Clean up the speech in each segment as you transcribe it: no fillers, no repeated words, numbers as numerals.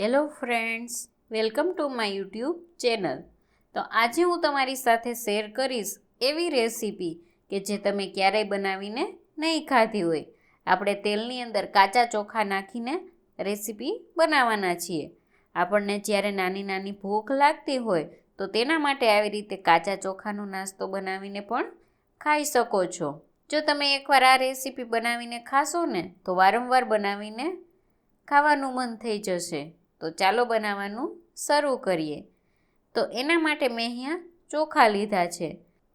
Hello friends, welcome to my YouTube channel. તો આજે હું તમારી સાથે શેર કરીશ એવી રેસીપી કે જે તમે ક્યારેય બનાવીને નહીં ખાધી હોય. આપણે તેલની અંદર કાચા ચોખા નાખીને રેસીપી બનાવવાના છીએ. આપણને જ્યારે નાની નાની ભૂખ લાગતી હોય તો તેના માટે આવી રીતે કાચા ચોખાનો નાસ્તો બનાવીને પણ ખાઈ શકો છો. જો તમે એકવાર આ રેસીપી બનાવીને ખાશો ને તો વારંવાર બનાવીને ખાવાનું મન થઈ જશે. તો ચાલો બનાવવાનું શરૂ કરીએ. તો એના માટે મેં અહીંયા ચોખા લીધા છે.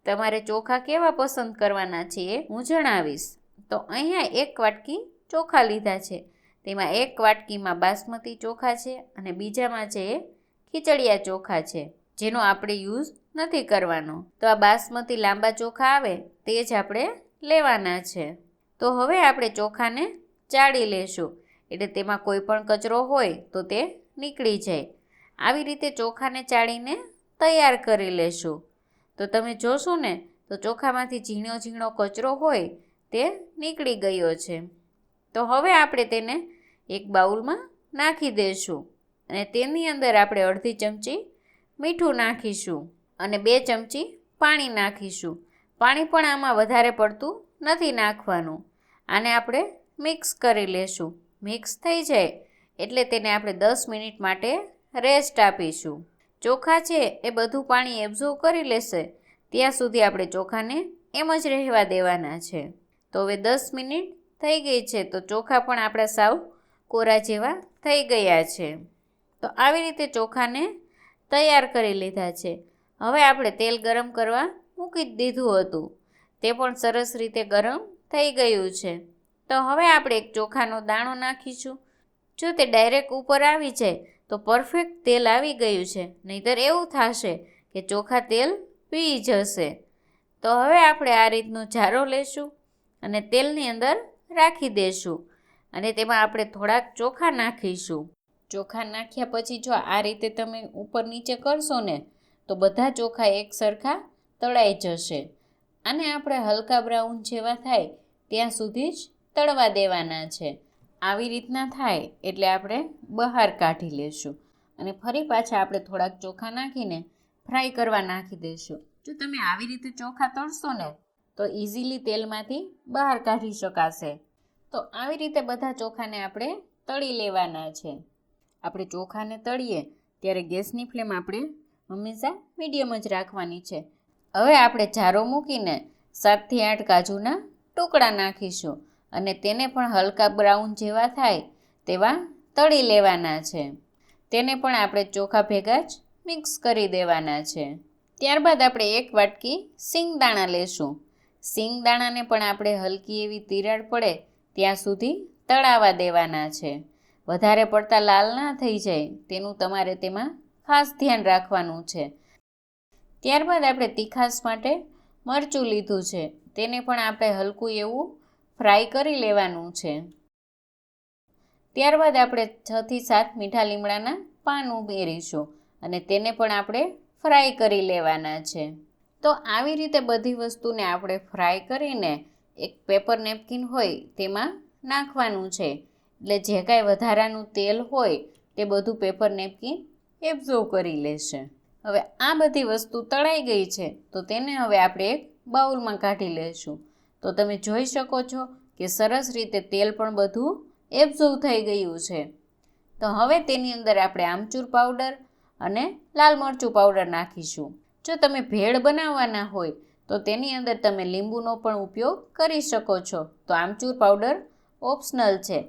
તમારે ચોખા કેવા પસંદ કરવાના છે એ હું જણાવીશ. તો અહીંયા 1 વાટકી ચોખા લીધા છે. તેમાં 1 વાટકીમાં બાસમતી ચોખા છે અને બીજામાં છે એ ખીચડિયા ચોખા છે, જેનો આપણે યુઝ નથી કરવાનો. તો આ બાસમતી લાંબા ચોખા આવે તે જ આપણે લેવાના છે. તો હવે આપણે ચોખાને ચાળી લેશું, એટલે તેમાં કોઈ પણ કચરો હોય તો તે નીકળી જાય. આવી રીતે ચોખાને ચાળીને તૈયાર કરી લેશું. તો તમે જોશો ને તો ચોખામાંથી ઝીણો ઝીણો કચરો હોય તે નીકળી ગયો છે. તો હવે આપણે તેને એક બાઉલમાં નાખી દઈશું અને તેની અંદર આપણે અડધી ચમચી મીઠું નાખીશું અને 2 ચમચી પાણી નાખીશું. પાણી પણ આમાં વધારે પડતું નથી નાખવાનું. આને આપણે મિક્સ કરી લેશું. મિક્સ થઈ જાય એટલે તેને આપણે 10 મિનિટ માટે રેસ્ટ આપીશું. ચોખા છે એ બધું પાણી એબ્ઝોર્વ કરી લેશે ત્યાં સુધી આપણે ચોખાને એમ જ રહેવા દેવાના છે. તો હવે 10 મિનિટ થઈ ગઈ છે તો ચોખા પણ આપણા સાવ કોરા જેવા થઈ ગયા છે. તો આવી રીતે ચોખાને તૈયાર કરી લીધા છે. હવે આપણે તેલ ગરમ કરવા મૂકી દીધું હતું, તે પણ સરસ રીતે ગરમ થઈ ગયું છે. તો હવે આપણે એક ચોખાનો દાણો નાખીશું. જો તે ડાયરેક્ટ ઉપર આવી જાય તો પરફેક્ટ તેલ આવી ગયું છે, નહીંતર એવું થશે કે ચોખા તેલ પી જશે. તો હવે આપણે આ રીતનો જારો લેશું અને તેલની અંદર રાખી દેશું અને તેમાં આપણે થોડાક ચોખા નાખીશું. ચોખા નાખ્યા પછી જો આ રીતે તમે ઉપર નીચે કરશો ને તો બધા ચોખા એક સરખા તળાઈ જશે. અને આપણે હલકા બ્રાઉન જેવા થાય ત્યાં સુધી જ તળવા દેવાના છે. આવી રીતના થાય એટલે આપણે બહાર કાઢી લેશું અને ફરી પાછા આપણે થોડાક ચોખા નાખીને ફ્રાય કરવા નાખી દઈશું. જો તમે આવી રીતે ચોખા તળશો ને તો ઇઝીલી તેલમાંથી બહાર કાઢી શકાશે. તો આવી રીતે બધા ચોખાને આપણે તળી લેવાના છે. આપણે ચોખાને તળીએ ત્યારે ગેસની ફ્લેમ આપણે હંમેશા મીડિયમ જ રાખવાની છે. હવે આપણે જારો મૂકીને 7 થી 8 કાજુના ટુકડા નાખીશું અને તેને પણ હલકા બ્રાઉન જેવા થાય તેવા તળી લેવાના છે. તેને પણ આપણે ચોખા ભેગા જ મિક્સ કરી દેવાના છે. ત્યારબાદ આપણે 1 વાટકી સિંગદાણા લેશું. સિંગદાણાને પણ આપણે હલકી એવી તિરાડ પડે ત્યાં સુધી તળાવા દેવાના છે. વધારે પડતા લાલ ના થઈ જાય તેનું તમારે તેમાં ખાસ ધ્યાન રાખવાનું છે. ત્યારબાદ આપણે તીખાશ માટે મરચું લીધું છે, તેને પણ આપણે હલકું એવું ફ્રાય કરી લેવાનું છે. ત્યારબાદ આપણે 6 થી 7 મીઠા લીમડાના પાન ઉમેરીશું અને તેને પણ આપણે ફ્રાય કરી લેવાના છે. તો આવી રીતે બધી વસ્તુને આપણે ફ્રાય કરીને એક પેપર નેપકિન હોય તેમાં નાખવાનું છે, એટલે જે કાંઈ વધારાનું તેલ હોય તે બધું પેપર નેપકિન એબ્ઝોર્વ કરી લેશે. હવે આ બધી વસ્તુ તળાઈ ગઈ છે તો તેને હવે આપણે એક બાઉલમાં કાઢી લેશું. તો તમે જોઈ શકો છો કે સરસ રીતે તેલ પણ બધું એબ્ઝોર્વ થઈ ગયું છે. તો હવે તેની અંદર આપણે આમચૂર પાવડર અને લાલ મરચું પાવડર નાખીશું. જો તમે ભેળ બનાવવાના હોય તો તેની અંદર તમે લીંબુનો પણ ઉપયોગ કરી શકો છો. તો આમચૂર પાવડર ઓપ્શનલ છે.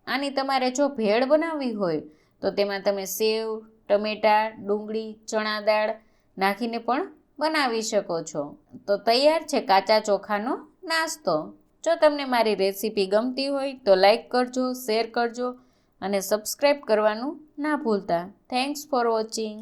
આની તમારે જો ભેળ બનાવવી હોય તો તેમાં તમે સેવ, ટમેટાં, ડુંગળી, ચણા દાળ નાખીને પણ બનાવી શકો છો. તો તૈયાર છે કાચા ચોખાનો નાસ્તો. જો તમને મારી રેસીપી ગમતી હોય તો લાઈક કરજો, શેર કરજો અને સબસ્ક્રાઈબ કરવાનું ના ભૂલતા. Thanks for watching.